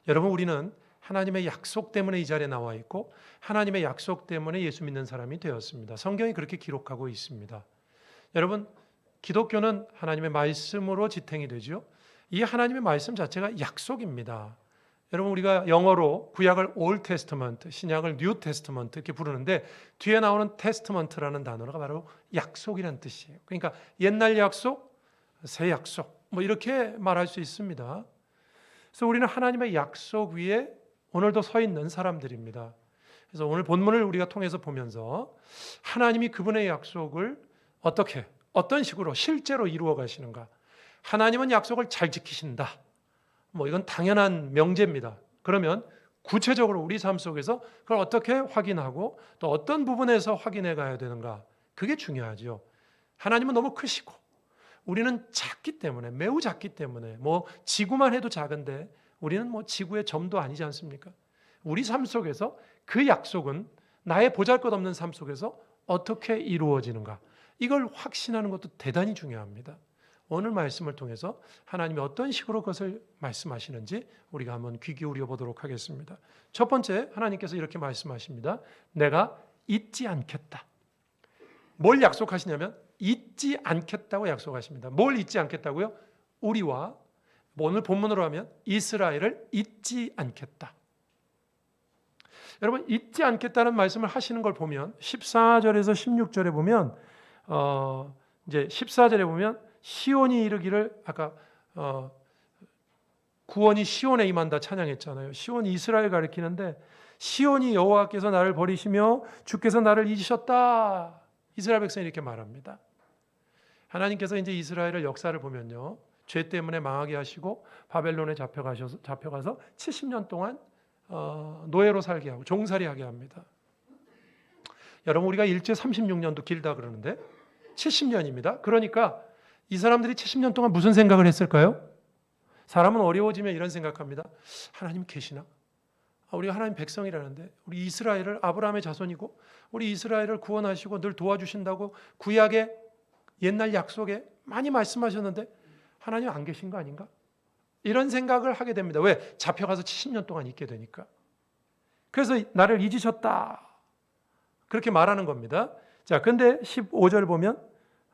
여러분, 우리는 하나님의 약속 때문에 이 자리에 나와 있고 하나님의 약속 때문에 예수 믿는 사람이 되었습니다. 성경이 그렇게 기록하고 있습니다. 여러분, 기독교는 하나님의 말씀으로 지탱이 되죠. 이 하나님의 말씀 자체가 약속입니다. 여러분, 우리가 영어로 구약을 Old Testament, 신약을 New Testament 이렇게 부르는데 뒤에 나오는 Testament라는 단어가 바로 약속이라는 뜻이에요. 그러니까 옛날 약속, 새 약속 뭐 이렇게 말할 수 있습니다. 그래서 우리는 하나님의 약속 위에 오늘도 서 있는 사람들입니다. 그래서 오늘 본문을 우리가 통해서 보면서 하나님이 그분의 약속을 어떻게, 어떤 식으로 실제로 이루어 가시는가. 하나님은 약속을 잘 지키신다. 뭐 이건 당연한 명제입니다. 그러면 구체적으로 우리 삶 속에서 그걸 어떻게 확인하고 또 어떤 부분에서 확인해 가야 되는가. 그게 중요하죠. 하나님은 너무 크시고 우리는 작기 때문에, 매우 작기 때문에, 뭐 지구만 해도 작은데 우리는 뭐 지구의 점도 아니지 않습니까? 우리 삶 속에서 그 약속은 나의 보잘것없는 삶 속에서 어떻게 이루어지는가, 이걸 확신하는 것도 대단히 중요합니다. 오늘 말씀을 통해서 하나님이 어떤 식으로 그것을 말씀하시는지 우리가 한번 귀 기울여 보도록 하겠습니다. 첫 번째, 하나님께서 이렇게 말씀하십니다. 내가 잊지 않겠다. 뭘 약속하시냐면 잊지 않겠다고 약속하십니다. 뭘 잊지 않겠다고요? 우리와, 오늘 본문으로 하면 이스라엘을 잊지 않겠다. 여러분, 잊지 않겠다는 말씀을 하시는 걸 보면 14절에서 16절에 보면 이제 14절에 보면 시온이 이르기를, 아까 구원이 시온에 임한다 찬양했잖아요. 시온이 이스라엘 가리키는데 시온이 여호와께서 나를 버리시며 주께서 나를 잊으셨다. 이스라엘 백성이 이렇게 말합니다. 하나님께서 이제 이스라엘의 역사를 보면요, 죄 때문에 망하게 하시고 바벨론에 잡혀가서 70년 동안 노예로 살게 하고 종살이하게 합니다. 여러분, 우리가 일제 36년도 길다 그러는데 70년입니다. 그러니까 이 사람들이 70년 동안 무슨 생각을 했을까요? 사람은 어려워지면 이런 생각합니다. 하나님 계시나? 우리가 하나님 백성이라는데, 우리 이스라엘을, 아브라함의 자손이고 우리 이스라엘을 구원하시고 늘 도와주신다고 구약의 옛날 약속에 많이 말씀하셨는데 하나님 안 계신 거 아닌가? 이런 생각을 하게 됩니다. 왜? 잡혀가서 70년 동안 있게 되니까. 그래서 나를 잊으셨다, 그렇게 말하는 겁니다. 자, 근데 15절 보면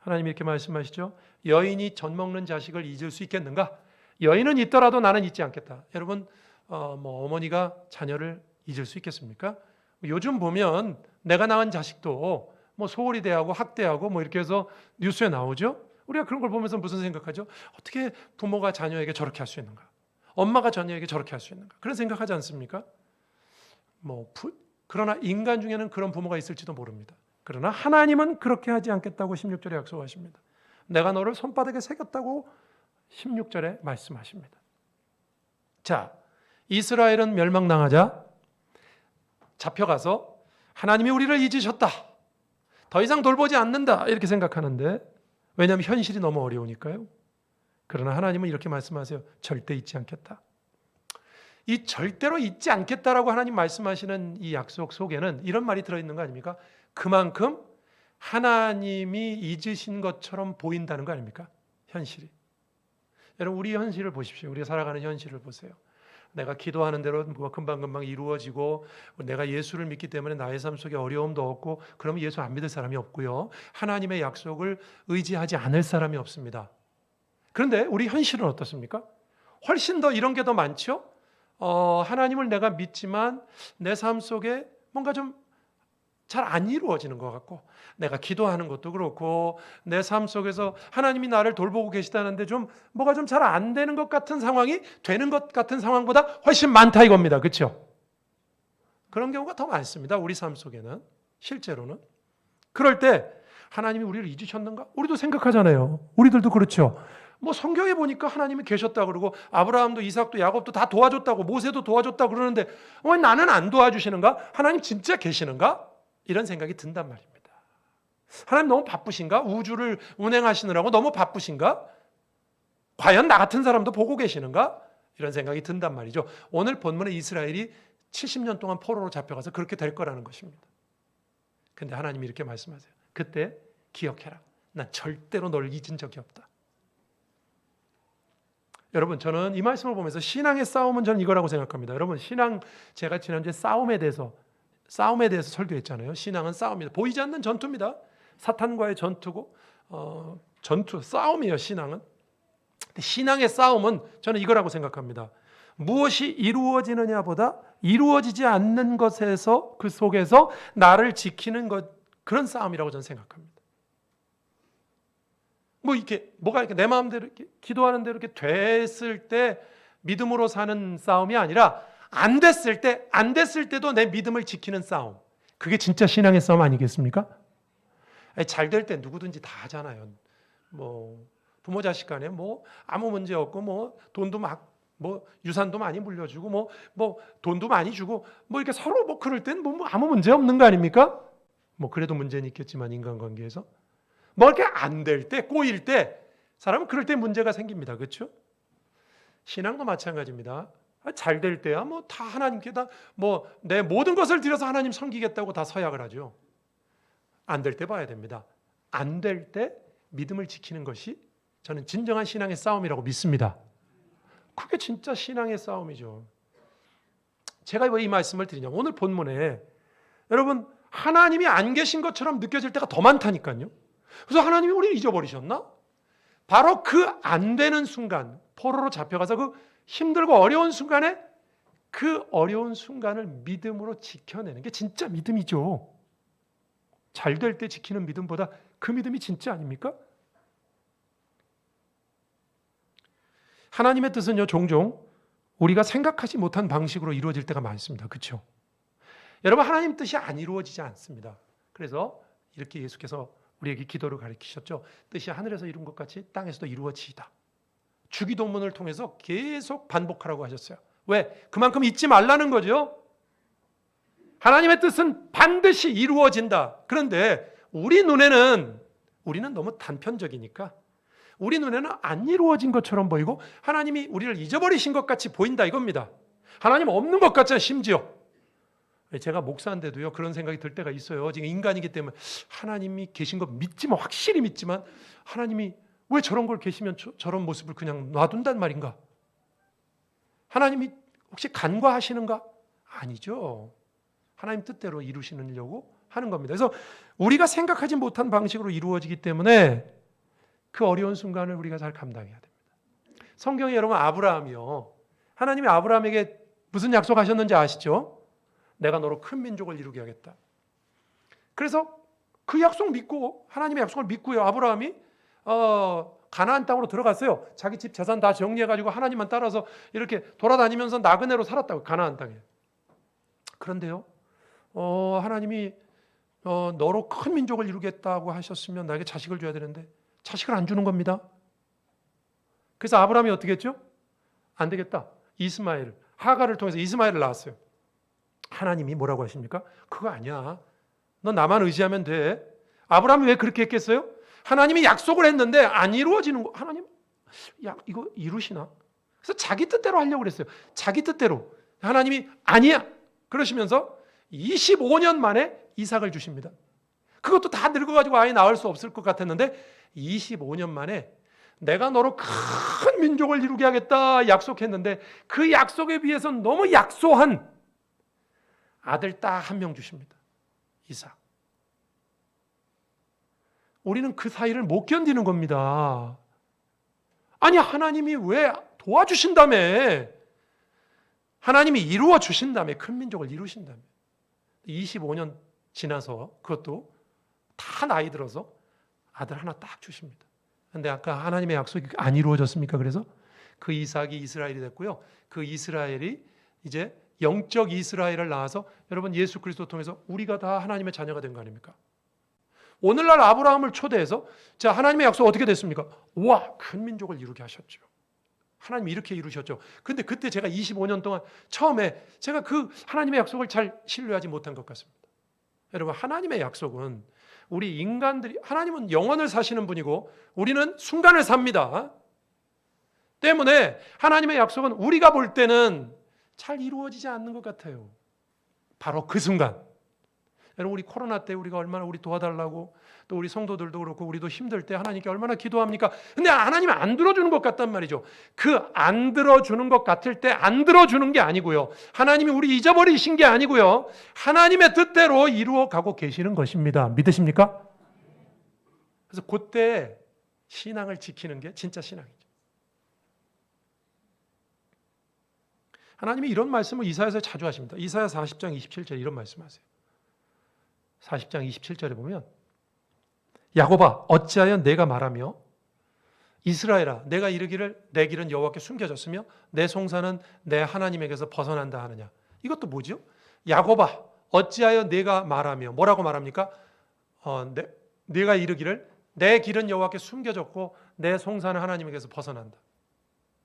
하나님이 이렇게 말씀하시죠. 여인이 젖 먹는 자식을 잊을 수 있겠는가? 여인은 잊더라도 나는 잊지 않겠다. 여러분, 뭐 어머니가 자녀를 잊을 수 있겠습니까? 요즘 보면 내가 낳은 자식도 뭐 소홀히 대하고 학대하고 뭐 이렇게 해서 뉴스에 나오죠. 우리가 그런 걸 보면서 무슨 생각하죠? 어떻게 부모가 자녀에게 저렇게 할 수 있는가? 엄마가 자녀에게 저렇게 할 수 있는가? 그런 생각하지 않습니까? 그러나 인간 중에는 그런 부모가 있을지도 모릅니다. 그러나 하나님은 그렇게 하지 않겠다고 16절에 약속하십니다. 내가 너를 손바닥에 새겼다고 16절에 말씀하십니다. 자, 이스라엘은 멸망당하자 잡혀가서 하나님이 우리를 잊으셨다, 더 이상 돌보지 않는다, 이렇게 생각하는데, 왜냐하면 현실이 너무 어려우니까요. 그러나 하나님은 이렇게 말씀하세요. 절대 잊지 않겠다. 이 절대로 잊지 않겠다라고 하나님 말씀하시는 이 약속 속에는 이런 말이 들어있는 거 아닙니까? 그만큼 하나님이 잊으신 것처럼 보인다는 거 아닙니까? 현실이. 여러분, 우리 현실을 보십시오. 우리가 살아가는 현실을 보세요. 내가 기도하는 대로 뭐가 금방금방 이루어지고, 내가 예수를 믿기 때문에 나의 삶 속에 어려움도 없고, 그러면 예수 안 믿을 사람이 없고요, 하나님의 약속을 의지하지 않을 사람이 없습니다. 그런데 우리 현실은 어떻습니까? 훨씬 더 이런 게 더 많죠. 하나님을 내가 믿지만 내 삶 속에 뭔가 좀 잘 안 이루어지는 것 같고, 내가 기도하는 것도 그렇고 내 삶 속에서 하나님이 나를 돌보고 계시다는데 좀 뭐가 좀 잘 안 되는 것 같은 상황이 되는 것 같은 상황보다 훨씬 많다 이겁니다. 그렇죠? 그런 경우가 더 많습니다. 우리 삶 속에는, 실제로는. 그럴 때 하나님이 우리를 잊으셨는가? 우리도 생각하잖아요. 우리들도 그렇죠. 뭐 성경에 보니까 하나님이 계셨다 그러고 아브라함도 이삭도 야곱도 다 도와줬다고, 모세도 도와줬다고 그러는데 왜 나는 안 도와주시는가? 하나님 진짜 계시는가? 이런 생각이 든단 말입니다. 하나님 너무 바쁘신가? 우주를 운행하시느라고 너무 바쁘신가? 과연 나 같은 사람도 보고 계시는가? 이런 생각이 든단 말이죠. 오늘 본문의 이스라엘이 70년 동안 포로로 잡혀가서 그렇게 될 거라는 것입니다. 근데 하나님이 이렇게 말씀하세요. 그때 기억해라. 난 절대로 널 잊은 적이 없다. 여러분, 저는 이 말씀을 보면서 신앙의 싸움은 저는 이거라고 생각합니다. 여러분, 신앙, 제가 지난주에 싸움에 대해서 설교했잖아요. 신앙은 싸움입니다. 보이지 않는 전투입니다. 사탄과의 전투고 싸움이에요. 신앙은. 근데 신앙의 싸움은 저는 이거라고 생각합니다. 무엇이 이루어지느냐보다 이루어지지 않는 것에서, 그 속에서 나를 지키는 것, 그런 싸움이라고 저는 생각합니다. 뭐가 이렇게 내 마음대로 이렇게 기도하는 대로 이렇게 됐을 때 믿음으로 사는 싸움이 아니라 안 됐을 때도 내 믿음을 지키는 싸움. 그게 진짜 신앙의 싸움 아니겠습니까? 잘 될 때 누구든지 다 하잖아요. 부모 자식 간에 아무 문제 없고 돈도 유산도 많이 물려주고 돈도 많이 주고 이렇게 서로 그럴 땐 아무 문제 없는 거 아닙니까? 그래도 문제는 있겠지만 인간관계에서 이렇게 안 될 때, 꼬일 때 사람은 그럴 때 문제가 생깁니다. 그렇죠? 신앙도 마찬가지입니다. 잘 될 때야 다 하나님께 내 모든 것을 들여서 하나님 섬기겠다고 다 서약을 하죠. 안 될 때 봐야 됩니다. 안 될 때 믿음을 지키는 것이 저는 진정한 신앙의 싸움이라고 믿습니다. 그게 진짜 신앙의 싸움이죠. 제가 왜 이 말씀을 드리냐면 오늘 본문에 여러분 하나님이 안 계신 것처럼 느껴질 때가 더 많다니까요. 그래서 하나님이 우리를 잊어버리셨나? 바로 그 안 되는 순간, 포로로 잡혀가서 그 힘들고 어려운 순간에 그 어려운 순간을 믿음으로 지켜내는 게 진짜 믿음이죠. 잘 될 때 지키는 믿음보다 그 믿음이 진짜 아닙니까? 하나님의 뜻은요, 종종 우리가 생각하지 못한 방식으로 이루어질 때가 많습니다. 그렇죠? 여러분, 하나님 뜻이 안 이루어지지 않습니다. 그래서 이렇게 예수께서 우리에게 기도를 가르치셨죠. 뜻이 하늘에서 이룬 것 같이 땅에서도 이루어지이다. 주기도문을 통해서 계속 반복하라고 하셨어요. 왜? 그만큼 잊지 말라는 거죠. 하나님의 뜻은 반드시 이루어진다. 그런데 우리는 너무 단편적이니까 우리 눈에는 안 이루어진 것처럼 보이고 하나님이 우리를 잊어버리신 것 같이 보인다 이겁니다. 하나님 없는 것 같잖아요. 심지어 제가 목사인데도요 그런 생각이 들 때가 있어요. 지금 인간이기 때문에 하나님이 계신 거 확실히 믿지만 하나님이 왜 저런 걸 계시면 저런 모습을 그냥 놔둔단 말인가? 하나님이 혹시 간과하시는가? 아니죠. 하나님 뜻대로 이루시려고 하는 겁니다. 그래서 우리가 생각하지 못한 방식으로 이루어지기 때문에 그 어려운 순간을 우리가 잘 감당해야 됩니다. 성경에 여러분 아브라함이요. 하나님이 아브라함에게 무슨 약속하셨는지 아시죠? 내가 너로 큰 민족을 이루게 하겠다. 그래서 그 약속 믿고 하나님의 약속을 믿고요. 아브라함이 가나안 땅으로 들어갔어요. 자기 집 재산 다 정리해가지고 하나님만 따라서 이렇게 돌아다니면서 나그네로 살았다고 가나안 땅에. 그런데요. 하나님이 너로 큰 민족을 이루겠다고 하셨으면 나에게 자식을 줘야 되는데 자식을 안 주는 겁니다. 그래서 아브라함이 어떻게 했죠? 안 되겠다. 이스마엘, 하가를 통해서 이스마엘을 낳았어요. 하나님이 뭐라고 하십니까? 그거 아니야. 너 나만 의지하면 돼. 아브라함이 왜 그렇게 했겠어요? 하나님이 약속을 했는데 안 이루어지는 거. 하나님, 이거 이루시나? 그래서 자기 뜻대로 하려고 그랬어요. 자기 뜻대로. 하나님이 아니야. 그러시면서 25년 만에 이삭을 주십니다. 그것도 다 늙어가지고 아예 낳을 수 없을 것 같았는데 25년 만에 내가 너로 큰 민족을 이루게 하겠다 약속했는데 그 약속에 비해서 너무 약소한 아들 딱 한 명 주십니다. 이삭. 우리는 그 사이를 못 견디는 겁니다. 아니 하나님이 왜 도와주신다며? 하나님이 이루어 주신다며 큰 민족을 이루신다며 25년 지나서 그것도 다 나이 들어서 아들 하나 딱 주십니다. 그런데 아까 하나님의 약속이 안 이루어졌습니까? 그래서 그 이삭이 이스라엘이 됐고요. 그 이스라엘이 이제 영적 이스라엘을 낳아서 여러분 예수 그리스도 통해서 우리가 다 하나님의 자녀가 된 거 아닙니까? 오늘날 아브라함을 초대해서 자 하나님의 약속 어떻게 됐습니까? 와, 큰 민족을 이루게 하셨죠. 하나님이 이렇게 이루셨죠. 근데 그때 제가 25년 동안 처음에 제가 그 하나님의 약속을 잘 신뢰하지 못한 것 같습니다. 여러분 하나님의 약속은 우리 인간들이 하나님은 영원을 사시는 분이고 우리는 순간을 삽니다. 때문에 하나님의 약속은 우리가 볼 때는 잘 이루어지지 않는 것 같아요. 바로 그 순간 여러분 우리 코로나 때 우리가 얼마나 우리 도와달라고 또 우리 성도들도 그렇고 우리도 힘들 때 하나님께 얼마나 기도합니까? 근데 하나님은 안 들어주는 것 같단 말이죠. 그 안 들어주는 것 같을 때 안 들어주는 게 아니고요. 하나님이 우리 잊어버리신 게 아니고요. 하나님의 뜻대로 이루어 가고 계시는 것입니다. 믿으십니까? 그래서 그때 신앙을 지키는 게 진짜 신앙이죠. 하나님이 이런 말씀을 이사야서 자주 하십니다. 이사야 40장 27절에 이런 말씀하세요. 40장 27절에 보면 야곱아 어찌하여 내가 말하며 이스라엘아 내가 이르기를 내 길은 여호와께 숨겨졌으며 내 송사는 내 하나님에게서 벗어난다 하느냐. 이것도 뭐죠? 야곱아 어찌하여 내가 말하며 뭐라고 말합니까? 내가 이르기를 내 길은 여호와께 숨겨졌고 내 송사는 하나님에게서 벗어난다.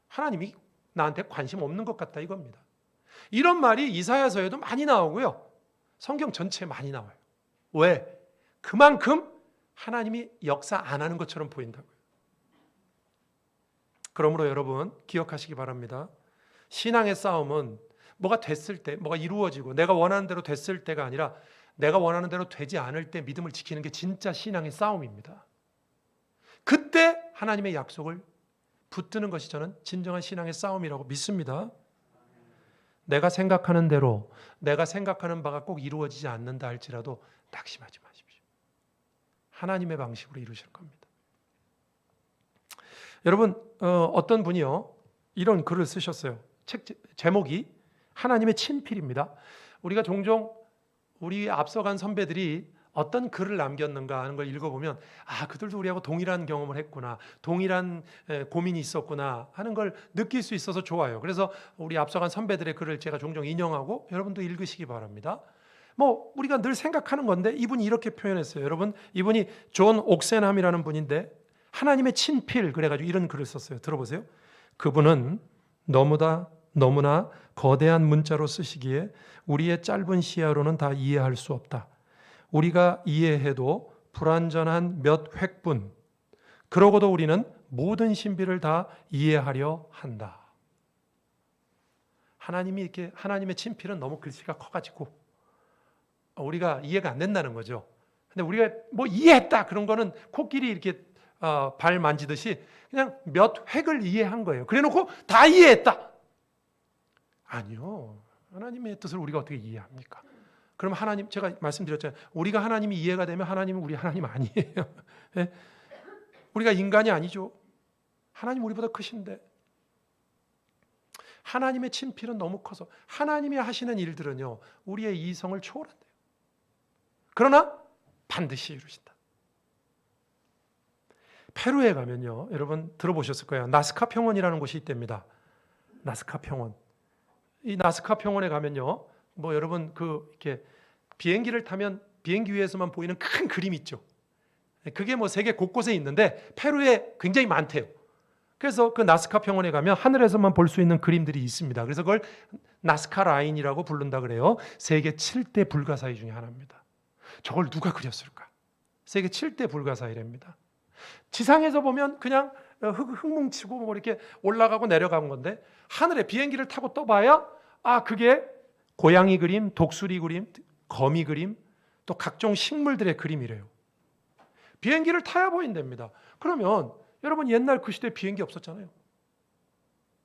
하나님이 나한테 관심 없는 것 같다 이겁니다. 이런 말이 이사야서에도 많이 나오고요. 성경 전체에 많이 나와요. 왜? 그만큼 하나님이 역사 안 하는 것처럼 보인다고요. 그러므로 여러분 기억하시기 바랍니다. 신앙의 싸움은 뭐가 됐을 때, 뭐가 이루어지고 내가 원하는 대로 됐을 때가 아니라 내가 원하는 대로 되지 않을 때 믿음을 지키는 게 진짜 신앙의 싸움입니다. 그때 하나님의 약속을 붙드는 것이 저는 진정한 신앙의 싸움이라고 믿습니다. 내가 생각하는 대로 내가 생각하는 바가 꼭 이루어지지 않는다 할지라도 낙심하지 마십시오. 하나님의 방식으로 이루실 겁니다. 여러분 어떤 분이요 이런 글을 쓰셨어요. 책 제목이 하나님의 친필입니다. 우리가 종종 우리 앞서간 선배들이 어떤 글을 남겼는가 하는 걸 읽어보면 그들도 우리하고 동일한 경험을 했구나, 동일한 고민이 있었구나 하는 걸 느낄 수 있어서 좋아요. 그래서 우리 앞서간 선배들의 글을 제가 종종 인용하고 여러분도 읽으시기 바랍니다. 우리가 늘 생각하는 건데 이분이 이렇게 표현했어요. 여러분 이분이 존 옥센함이라는 분인데 하나님의 친필 그래가지고 이런 글을 썼어요. 들어보세요. 그분은 너무나 거대한 문자로 쓰시기에 우리의 짧은 시야로는 다 이해할 수 없다. 우리가 이해해도 불완전한 몇 획분. 그러고도 우리는 모든 신비를 다 이해하려 한다. 하나님이 이렇게 하나님의 친필은 너무 글씨가 커가지고 우리가 이해가 안 된다는 거죠. 근데 우리가 이해했다 그런 거는 코끼리 이렇게 발 만지듯이 그냥 몇 획을 이해한 거예요. 그래놓고 다 이해했다. 아니요. 하나님의 뜻을 우리가 어떻게 이해합니까? 그럼 하나님, 제가 말씀드렸잖아요. 우리가 하나님이 이해가 되면 하나님은 우리 하나님 아니에요. 네? 우리가 인간이 아니죠. 하나님 우리보다 크신데. 하나님의 친필은 너무 커서 하나님이 하시는 일들은요 우리의 이성을 초월한대요. 그러나 반드시 이루신다. 페루에 가면요 여러분 들어보셨을 거예요. 나스카 평원이라는 곳이 있답니다. 나스카 평원. 이 나스카 평원에 가면요 여러분 이렇게 비행기를 타면 비행기 위에서만 보이는 큰 그림 있죠. 그게 세계 곳곳에 있는데 페루에 굉장히 많대요. 그래서 그 나스카 평원에 가면 하늘에서만 볼 수 있는 그림들이 있습니다. 그래서 그걸 나스카 라인이라고 부른다 그래요. 세계 7대 불가사의 중에 하나입니다. 저걸 누가 그렸을까? 세계 7대 불가사의랍니다. 지상에서 보면 그냥 흙뭉치고 이렇게 올라가고 내려간 건데 하늘에 비행기를 타고 떠봐야 그게 고양이 그림, 독수리 그림, 거미 그림, 또 각종 식물들의 그림이래요. 비행기를 타야 보인답니다. 그러면 여러분 옛날 그 시대에 비행기 없었잖아요.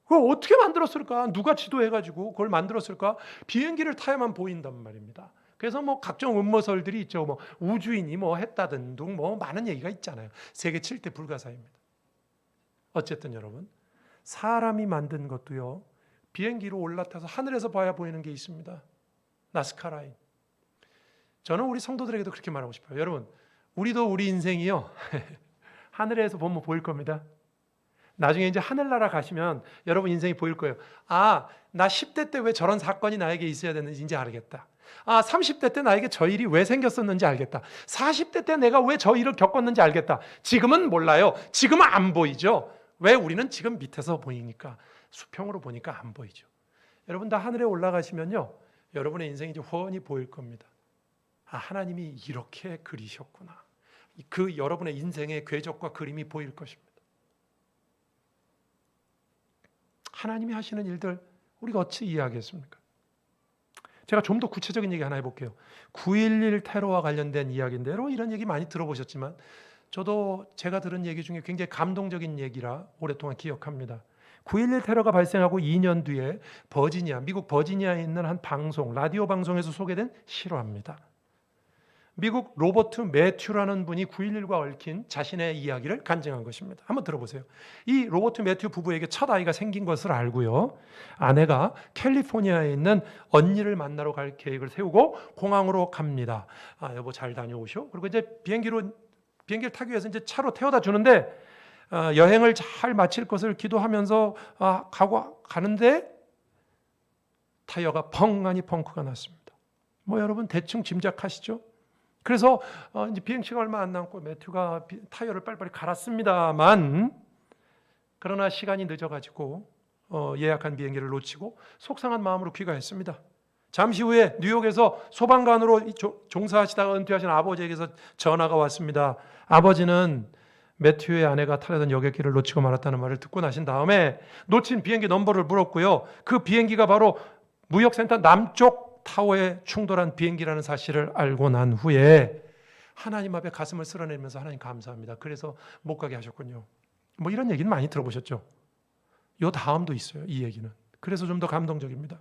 그걸 어떻게 만들었을까? 누가 지도해가지고 그걸 만들었을까? 비행기를 타야만 보인단 말입니다. 그래서 각종 음모설들이 있죠. 우주인이 했다든 등 많은 얘기가 있잖아요. 세계 7대 불가사입니다. 어쨌든 여러분 사람이 만든 것도요 비행기로 올라타서 하늘에서 봐야 보이는 게 있습니다. 나스카 라인. 저는 우리 성도들에게도 그렇게 말하고 싶어요. 여러분 우리도 우리 인생이요 하늘에서 보면 보일 겁니다. 나중에 이제 하늘나라 가시면 여러분 인생이 보일 거예요. 나 10대 때 왜 저런 사건이 나에게 있어야 되는지 이제 알겠다. 30대 때 나에게 저 일이 왜 생겼었는지 알겠다. 40대 때 내가 왜 저 일을 겪었는지 알겠다. 지금은 몰라요. 지금은 안 보이죠. 왜? 우리는 지금 밑에서 보이니까, 수평으로 보니까 안 보이죠. 여러분 다 하늘에 올라가시면요 여러분의 인생이 이제 훤히 보일 겁니다. 하나님이 이렇게 그리셨구나. 그 여러분의 인생의 궤적과 그림이 보일 것입니다. 하나님이 하시는 일들 우리가 어찌 이해하겠습니까? 제가 좀 더 구체적인 얘기 하나 해볼게요. 9.11 테러와 관련된 이야기인데 여러분 이런 얘기 많이 들어보셨지만 저도 제가 들은 얘기 중에 굉장히 감동적인 얘기라 오랫동안 기억합니다. 9.11 테러가 발생하고 2년 뒤에 미국 버지니아에 있는 한 방송, 라디오 방송에서 소개된 실화입니다. 미국 로버트 매튜라는 분이 9.11과 얽힌 자신의 이야기를 간증한 것입니다. 한번 들어보세요. 이 로버트 매튜 부부에게 첫 아이가 생긴 것을 알고요. 아내가 캘리포니아에 있는 언니를 만나러 갈 계획을 세우고 공항으로 갑니다. 여보 잘 다녀오쇼. 그리고 이제 비행기를 타기 위해서 이제 차로 태워다 주는데 여행을 잘 마칠 것을 기도하면서 가는데 타이어가 펑하니 펑크가 났습니다. 뭐 여러분 대충 짐작하시죠? 그래서 이제 비행시가 얼마 안 남고 매튜가 타이어를 빨리빨리 갈았습니다만 그러나 시간이 늦어가지고 예약한 비행기를 놓치고 속상한 마음으로 귀가했습니다. 잠시 후에 뉴욕에서 소방관으로 종사하시다가 은퇴하신 아버지에게서 전화가 왔습니다. 아버지는 매튜의 아내가 타려던 여객기를 놓치고 말았다는 말을 듣고 나신 다음에 놓친 비행기 넘버를 물었고요. 그 비행기가 바로 무역센터 남쪽 타워에 충돌한 비행기라는 사실을 알고 난 후에 하나님 앞에 가슴을 쓸어내면서 하나님 감사합니다. 그래서 못 가게 하셨군요. 뭐 이런 얘기는 많이 들어보셨죠? 요 다음도 있어요. 이 얘기는. 그래서 좀 더 감동적입니다.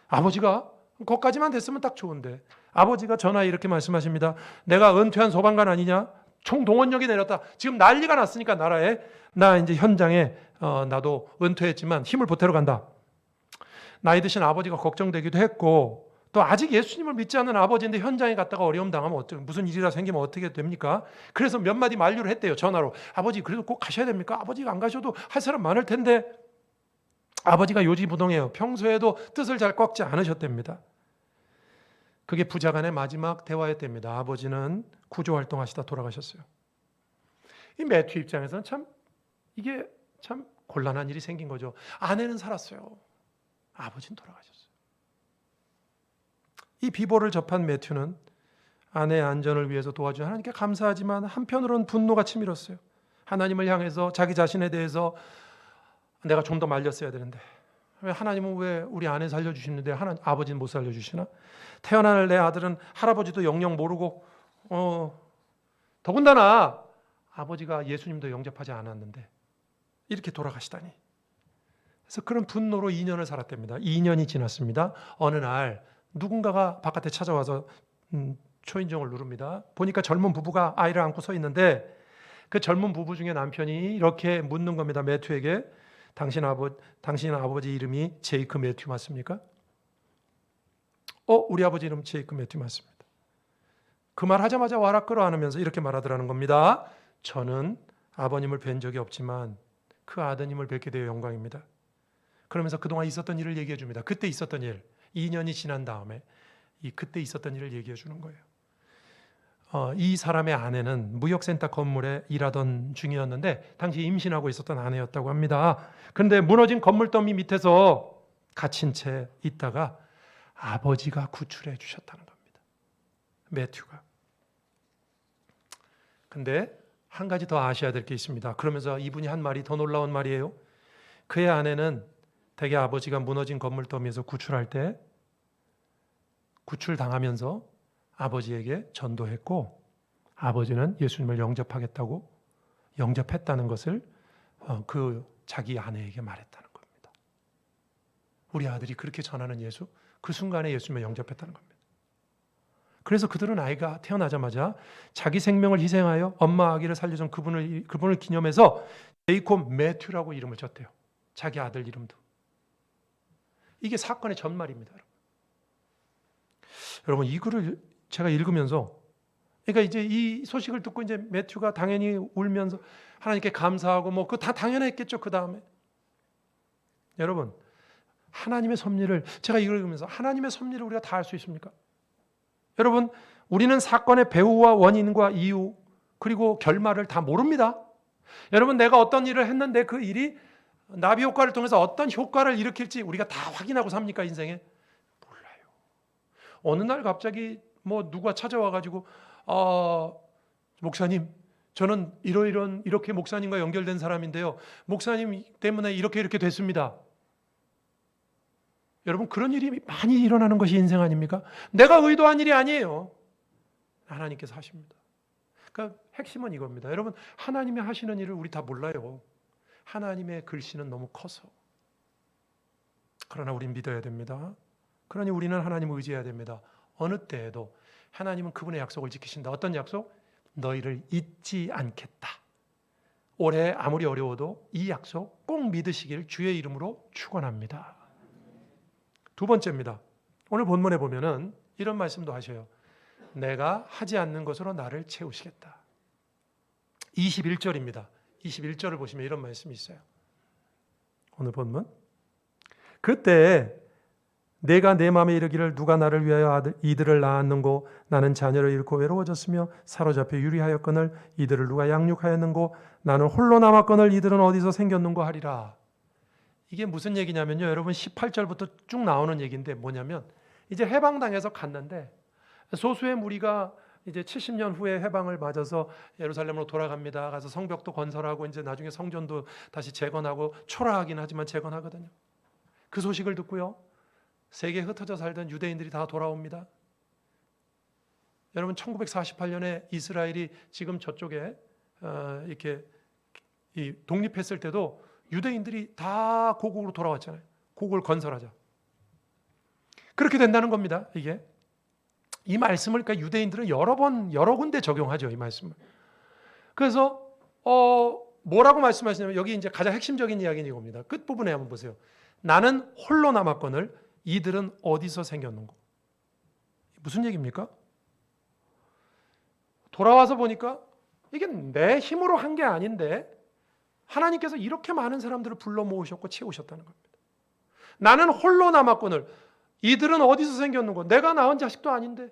아버지가 거기까지만 됐으면 딱 좋은데 아버지가 전화에 이렇게 말씀하십니다. 내가 은퇴한 소방관 아니냐? 총동원령이 내렸다. 지금 난리가 났으니까 나라에 나 이제 현장에 나도 은퇴했지만 힘을 보태러 간다. 나이 드신 아버지가 걱정되기도 했고 또 아직 예수님을 믿지 않는 아버지인데 현장에 갔다가 어려움 당하면 무슨 일이라 생기면 어떻게 됩니까? 그래서 몇 마디 만류를 했대요. 전화로. 아버지 그래도 꼭 가셔야 됩니까? 아버지가 안 가셔도 할 사람 많을 텐데. 아버지가 요지부동해요. 평소에도 뜻을 잘 꺾지 않으셨답니다. 그게 부자간의 마지막 대화였답니다. 아버지는 구조활동하시다 돌아가셨어요. 이 매튜 입장에서는 이게 참 곤란한 일이 생긴 거죠. 아내는 살았어요. 아버지는 돌아가셨어요. 이 비보를 접한 매튜는 아내의 안전을 위해서 도와준 하나님께 감사하지만 한편으로는 분노가 치밀었어요. 하나님을 향해서 자기 자신에 대해서 내가 좀 더 말렸어야 되는데 하나님은 왜 우리 아내 살려주시는데 아버지는 못 살려주시나? 태어날 내 아들은 할아버지도 영영 모르고 더군다나 아버지가 예수님도 영접하지 않았는데 이렇게 돌아가시다니. 그래서 그런 분노로 2년을 살았답니다. 2년이 지났습니다. 어느 날 누군가가 바깥에 찾아와서 초인종을 누릅니다. 보니까 젊은 부부가 아이를 안고 서 있는데 그 젊은 부부 중에 남편이 이렇게 묻는 겁니다. 매튜에게 당신 아버지 이름이 제이크 매튜 맞습니까? 우리 아버지 이름 제이크 매튜 맞습니다. 그 말 하자마자 와락 끌어안으면서 이렇게 말하더라는 겁니다. 저는 아버님을 뵌 적이 없지만 그 아드님을 뵙게 되어 영광입니다. 그러면서 그동안 있었던 일을 얘기해 줍니다. 그때 있었던 일, 2년이 지난 다음에 그때 있었던 일을 얘기해 주는 거예요. 이 사람의 아내는 무역센터 건물에 일하던 중이었는데 당시 임신하고 있었던 아내였다고 합니다. 그런데 무너진 건물 더미 밑에서 갇힌 채 있다가 아버지가 구출해 주셨다는 겁니다. 매튜가. 근데 한 가지 더 아셔야 될 게 있습니다. 그러면서 이분이 한 말이 더 놀라운 말이에요. 그의 아내는 대개 아버지가 무너진 건물 더미에서 구출할 때 구출당하면서 아버지에게 전도했고 아버지는 예수님을 영접했다는 것을 그 자기 아내에게 말했다는 겁니다. 우리 아들이 그렇게 전하는 예수, 그 순간에 예수님을 영접했다는 겁니다. 그래서 그들은 아이가 태어나자마자 자기 생명을 희생하여 엄마 아기를 살려준 그분을 기념해서 제이콥 매튜라고 이름을 졌대요. 자기 아들 이름도. 이게 사건의 전말입니다. 여러분 이 글을 제가 읽으면서 그러니까 이제 이 소식을 듣고 이제 매튜가 당연히 울면서 하나님께 감사하고 뭐 그거 다 당연했겠죠. 그 다음에 여러분 하나님의 섭리를 제가 이걸 읽으면서 하나님의 섭리를 우리가 다 알 수 있습니까? 여러분 우리는 사건의 배후와 원인과 이유 그리고 결말을 다 모릅니다. 여러분 내가 어떤 일을 했는데 그 일이 나비 효과를 통해서 어떤 효과를 일으킬지 우리가 다 확인하고 삽니까 인생에? 몰라요. 어느 날 갑자기 뭐 누가 찾아와가지고 목사님 저는 이렇게 목사님과 연결된 사람인데요. 목사님 때문에 이렇게 됐습니다. 여러분, 그런 일이 많이 일어나는 것이 인생 아닙니까? 내가 의도한 일이 아니에요. 하나님께서 하십니다. 그러니까 핵심은 이겁니다. 여러분, 하나님이 하시는 일을 우리 다 몰라요. 하나님의 글씨는 너무 커서. 그러나 우린 믿어야 됩니다. 그러니 우리는 하나님을 의지해야 됩니다. 어느 때에도 하나님은 그분의 약속을 지키신다. 어떤 약속? 너희를 잊지 않겠다. 올해 아무리 어려워도 이 약속 꼭 믿으시길 주의 이름으로 축원합니다. 두 번째입니다. 오늘 본문에 보면은 이런 말씀도 하셔요. 내가 하지 않는 것으로 나를 채우시겠다. 21절입니다. 21절을 보시면 이런 말씀이 있어요. 오늘 본문. 그때 내가 내 마음에 이르기를 누가 나를 위하여 이들을 낳았는고 나는 자녀를 잃고 외로워졌으며 사로잡혀 유리하였거늘 이들을 누가 양육하였는고 나는 홀로 남았거늘 이들은 어디서 생겼는고 하리라. 이게 무슨 얘기냐면요. 여러분 18절부터 쭉 나오는 얘기인데 뭐냐면 이제 해방당해서 갔는데 소수의 무리가 이제 70년 후에 해방을 맞아서 예루살렘으로 돌아갑니다. 가서 성벽도 건설하고 이제 나중에 성전도 다시 재건하고 초라하긴 하지만 재건하거든요. 그 소식을 듣고요. 세계에 흩어져 살던 유대인들이 다 돌아옵니다. 여러분 1948년에 이스라엘이 지금 저쪽에 이렇게 독립했을 때도 유대인들이 다 고국으로 돌아왔잖아요. 고국을 건설하자. 그렇게 된다는 겁니다. 이게 이 말씀을 그러니까 유대인들은 여러 군데 적용하죠. 이 말씀을. 그래서 뭐라고 말씀하시냐면 여기 이제 가장 핵심적인 이야기는 이겁니다. 끝 부분에 한번 보세요. 나는 홀로 남았거늘 이들은 어디서 생겼는고. 무슨 얘기입니까? 돌아와서 보니까 이게 내 힘으로 한 게 아닌데 하나님께서 이렇게 많은 사람들을 불러 모으셨고 채우셨다는 겁니다. 나는 홀로 남았거늘 이들은 어디서 생겼는고. 내가 낳은 자식도 아닌데.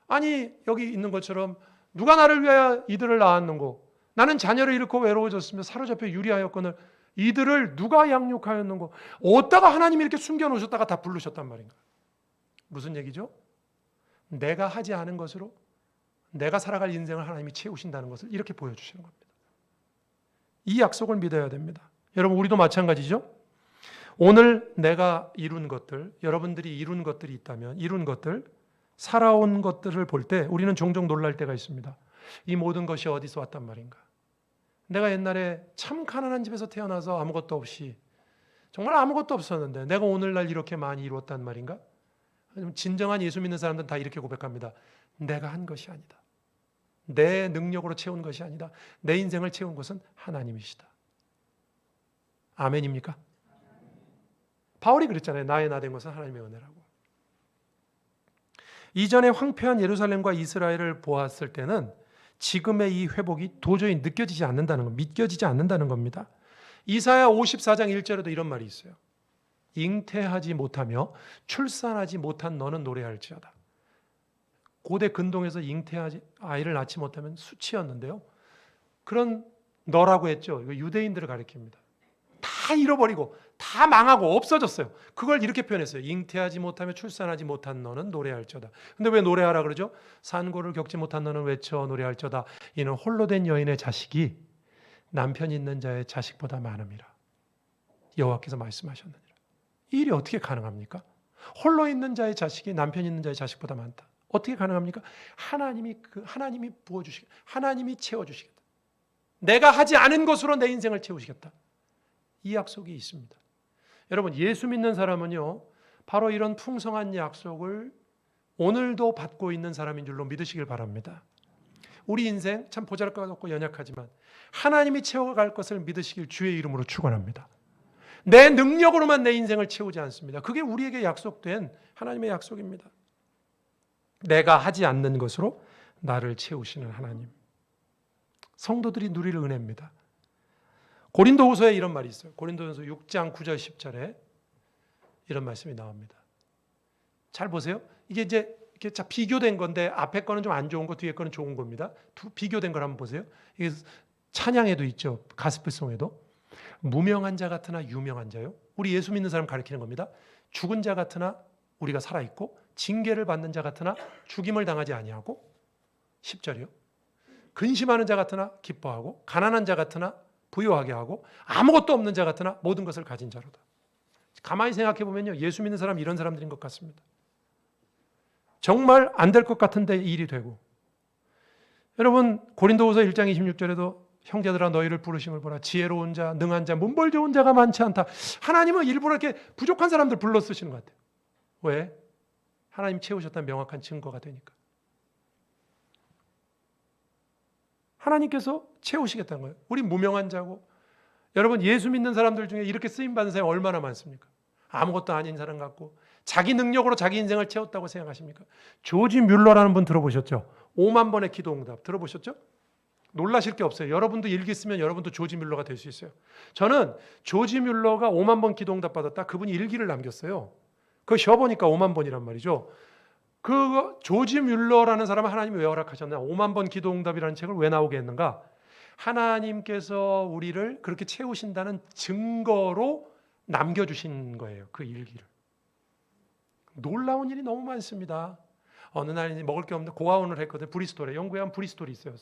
아니 여기 있는 것처럼 누가 나를 위하여 이들을 낳았는고. 나는 자녀를 잃고 외로워졌으며 사로잡혀 유리하였거늘 이들을 누가 양육하였는고. 어디다가 하나님이 이렇게 숨겨놓으셨다가 다 부르셨단 말인가. 무슨 얘기죠? 내가 하지 않은 것으로 내가 살아갈 인생을 하나님이 채우신다는 것을 이렇게 보여주시는 겁니다. 이 약속을 믿어야 됩니다. 여러분 우리도 마찬가지죠. 오늘 내가 이룬 것들, 여러분들이 이룬 것들이 있다면 이룬 것들, 살아온 것들을 볼 때 우리는 종종 놀랄 때가 있습니다. 이 모든 것이 어디서 왔단 말인가. 내가 옛날에 참 가난한 집에서 태어나서 아무것도 없이 정말 아무것도 없었는데 내가 오늘날 이렇게 많이 이루었단 말인가? 진정한 예수 믿는 사람들은 다 이렇게 고백합니다. 내가 한 것이 아니다. 내 능력으로 채운 것이 아니다. 내 인생을 채운 것은 하나님이시다. 아멘입니까? 바울이 그랬잖아요. 나의 나 된 것은 하나님의 은혜라고. 이전에 황폐한 예루살렘과 이스라엘을 보았을 때는 지금의 이 회복이 도저히 느껴지지 않는다는 것, 믿겨지지 않는다는 겁니다. 이사야 54장 1절에도 이런 말이 있어요. 잉태하지 못하며 출산하지 못한 너는 노래할지어다. 고대 근동에서 잉태하지 아이를 낳지 못하면 수치였는데요. 그런 너라고 했죠. 이거 유대인들을 가리킵니다. 다 잃어버리고 다 망하고 없어졌어요. 그걸 이렇게 표현했어요. 잉태하지 못하며 출산하지 못한 너는 노래할지어다. 근데 왜 노래하라 그러죠? 산고를 겪지 못한 너는 외쳐 노래할지어다. 이는 홀로 된 여인의 자식이 남편 있는 자의 자식보다 많음이라. 여호와께서 말씀하셨느니라. 이 일이 어떻게 가능합니까? 홀로 있는 자의 자식이 남편 있는 자의 자식보다 많다. 어떻게 가능합니까? 하나님이 부어주시겠다. 하나님이 채워주시겠다. 내가 하지 않은 것으로 내 인생을 채우시겠다. 이 약속이 있습니다. 여러분 예수 믿는 사람은요 바로 이런 풍성한 약속을 오늘도 받고 있는 사람인 줄로 믿으시길 바랍니다. 우리 인생 참 보잘것없고 연약하지만 하나님이 채워갈 것을 믿으시길 주의 이름으로 축원합니다. 내 능력으로만 내 인생을 채우지 않습니다. 그게 우리에게 약속된 하나님의 약속입니다. 내가 하지 않는 것으로 나를 채우시는 하나님. 성도들이 누릴 은혜입니다. 고린도후서에 이런 말이 있어요. 고린도전서 6장 9절 10절에 이런 말씀이 나옵니다. 잘 보세요. 이게 이제 이렇게 비교된 건데 앞에 거는 좀 안 좋은 거, 뒤에 거는 좋은 겁니다. 비교된 걸 한번 보세요. 이게 찬양에도 있죠. 가스펠송에도 무명한 자 같으나 유명한 자요. 우리 예수 믿는 사람 가리키는 겁니다. 죽은 자 같으나 우리가 살아 있고 징계를 받는 자 같으나 죽임을 당하지 아니하고 10절이요. 근심하는 자 같으나 기뻐하고 가난한 자 같으나 부유하게 하고 아무것도 없는 자 같으나 모든 것을 가진 자로다. 가만히 생각해 보면요, 예수 믿는 사람 이런 사람들인 것 같습니다. 정말 안 될 것 같은데 일이 되고. 여러분 고린도후서 1장 26절에도 형제들아 너희를 부르심을 보라. 지혜로운 자, 능한 자, 문벌 좋은 자가 많지 않다. 하나님은 일부러 이렇게 부족한 사람들 불러 쓰시는 것 같아요. 왜? 하나님 채우셨다는 명확한 증거가 되니까. 하나님께서 채우시겠다는 거예요. 우리 무명한 자고. 여러분 예수 믿는 사람들 중에 이렇게 쓰임받는 사람이 얼마나 많습니까? 아무것도 아닌 사람 같고 자기 능력으로 자기 인생을 채웠다고 생각하십니까? 조지 뮬러라는 분 들어보셨죠? 5만 번의 기도응답 들어보셨죠? 놀라실 게 없어요. 여러분도 일기 쓰면 여러분도 조지 뮬러가 될 수 있어요. 저는 조지 뮬러가 5만 번 기도응답 받았다. 그분이 일기를 남겼어요. 그거 쉬어보니까 5만 번이란 말이죠. 그 조지 뮬러라는 사람은 하나님이 왜 허락하셨나? 5만 번 기도응답이라는 책을 왜 나오게 했는가? 하나님께서 우리를 그렇게 채우신다는 증거로 남겨주신 거예요. 그 일기를. 놀라운 일이 너무 많습니다. 어느 날 먹을 게 없는데 고아원을 했거든요. 브리스톨에. 영국에 한 브리스톨이 있어요.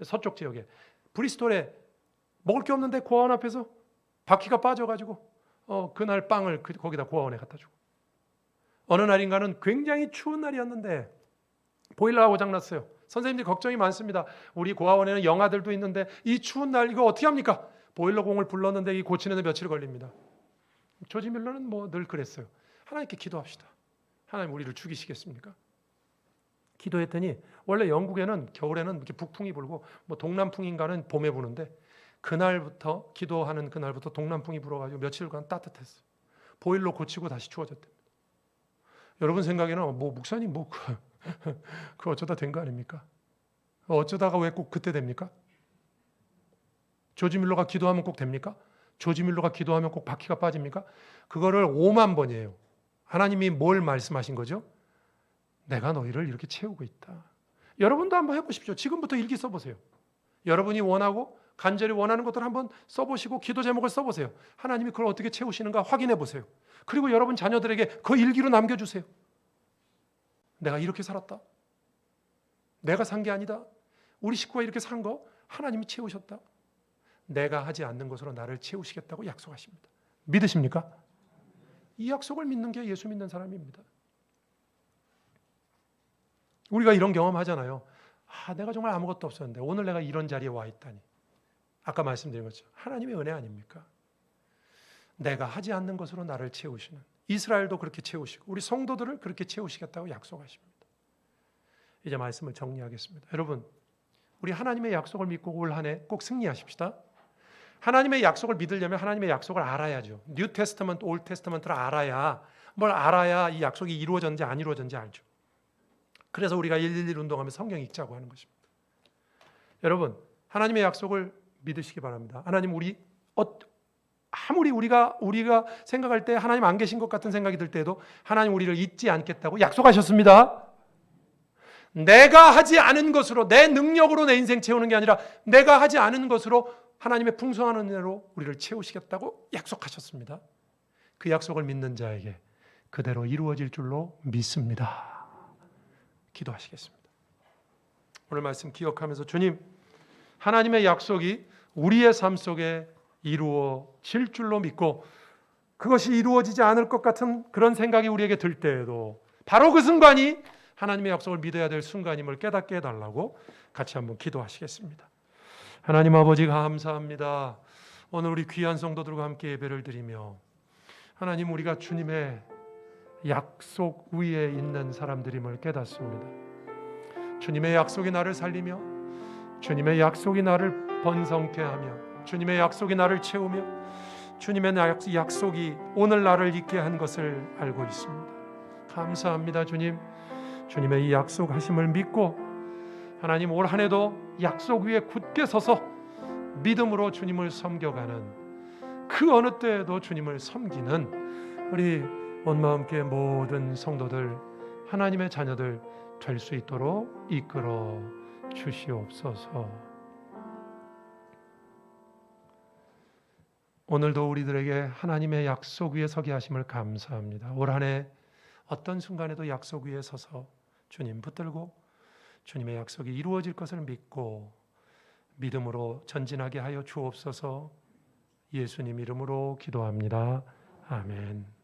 서쪽 지역에. 브리스톨에 먹을 게 없는데 고아원 앞에서 바퀴가 빠져가지고 그날 빵을 거기다 고아원에 갖다 주고. 어느 날인가는 굉장히 추운 날이었는데 보일러가 고장났어요. 선생님들이 걱정이 많습니다. 우리 고아원에는 영아들도 있는데 이 추운 날 이거 어떻게 합니까? 보일러 공을 불렀는데 이 고치는데 며칠 걸립니다. 조지 밀러는 뭐 늘 그랬어요. 하나님께 기도합시다. 하나님 우리를 죽이시겠습니까? 기도했더니 원래 영국에는 겨울에는 이렇게 북풍이 불고 뭐 동남풍인가는 봄에 부는데 그날부터 기도하는 그날부터 동남풍이 불어가지고 며칠간 따뜻했어요. 보일러 고치고 다시 추워졌답니다. 여러분 생각에는 뭐 목사님 뭐 그 어쩌다 된 거 아닙니까? 어쩌다가 왜 꼭 그때 됩니까? 조지 밀러가 기도하면 꼭 됩니까? 조지 밀러가 기도하면 꼭 바퀴가 빠집니까? 그거를 5만 번이에요. 하나님이 뭘 말씀하신 거죠? 내가 너희를 이렇게 채우고 있다. 여러분도 한번 해보십시오. 지금부터 일기 써보세요. 여러분이 원하고 간절히 원하는 것들을 한번 써보시고 기도 제목을 써보세요. 하나님이 그걸 어떻게 채우시는가 확인해 보세요. 그리고 여러분 자녀들에게 그 일기로 남겨주세요. 내가 이렇게 살았다. 내가 산 게 아니다. 우리 식구가 이렇게 산 거 하나님이 채우셨다. 내가 하지 않는 것으로 나를 채우시겠다고 약속하십니다. 믿으십니까? 이 약속을 믿는 게 예수 믿는 사람입니다. 우리가 이런 경험 하잖아요. 내가 정말 아무것도 없었는데 오늘 내가 이런 자리에 와 있다니. 아까 말씀드린 것처럼 하나님의 은혜 아닙니까? 내가 하지 않는 것으로 나를 채우시는, 이스라엘도 그렇게 채우시고 우리 성도들을 그렇게 채우시겠다고 약속하십니다. 이제 말씀을 정리하겠습니다. 여러분, 우리 하나님의 약속을 믿고 올 한 해 꼭 승리하십시다. 하나님의 약속을 믿으려면 하나님의 약속을 알아야죠. 뉴 테스트먼트, 올 테스트먼트를 알아야, 뭘 알아야 이 약속이 이루어졌는지 안 이루어졌는지 알죠. 그래서 우리가 111 운동하면 성경 읽자고 하는 것입니다. 여러분, 하나님의 약속을 믿으시기 바랍니다. 하나님 아무리 우리가 생각할 때 하나님 안 계신 것 같은 생각이 들 때도 하나님 우리를 잊지 않겠다고 약속하셨습니다. 내가 하지 않은 것으로, 내 능력으로 내 인생 채우는 게 아니라 내가 하지 않은 것으로 하나님의 풍성한 은혜로 우리를 채우시겠다고 약속하셨습니다. 그 약속을 믿는 자에게 그대로 이루어질 줄로 믿습니다. 기도하시겠습니다. 오늘 말씀 기억하면서 주님, 하나님의 약속이 우리의 삶 속에 이루어질 줄로 믿고 그것이 이루어지지 않을 것 같은 그런 생각이 우리에게 들 때에도 바로 그 순간이 하나님의 약속을 믿어야 될 순간임을 깨닫게 해달라고 같이 한번 기도하시겠습니다. 하나님 아버지 감사합니다. 오늘 우리 귀한 성도들과 함께 예배를 드리며 하나님 우리가 주님의 약속 위에 있는 사람들임을 깨닫습니다. 주님의 약속이 나를 살리며 주님의 약속이 나를 번성케 하며 주님의 약속이 나를 채우며 주님의 약속이 오늘 나를 있게 한 것을 알고 있습니다. 감사합니다. 주님, 주님의 이 약속하심을 믿고 하나님 올 한 해도 약속 위에 굳게 서서 믿음으로 주님을 섬겨가는 그 어느 때에도 주님을 섬기는 우리 온 마음께 모든 성도들, 하나님의 자녀들 될 수 있도록 이끌어 주시옵소서. 오늘도 우리들에게 하나님의 약속 위에 서게 하심을 감사합니다. 올 한 해 어떤 순간에도 약속 위에 서서 주님 붙들고 주님의 약속이 이루어질 것을 믿고 믿음으로 전진하게 하여 주옵소서. 예수님 이름으로 기도합니다. 아멘.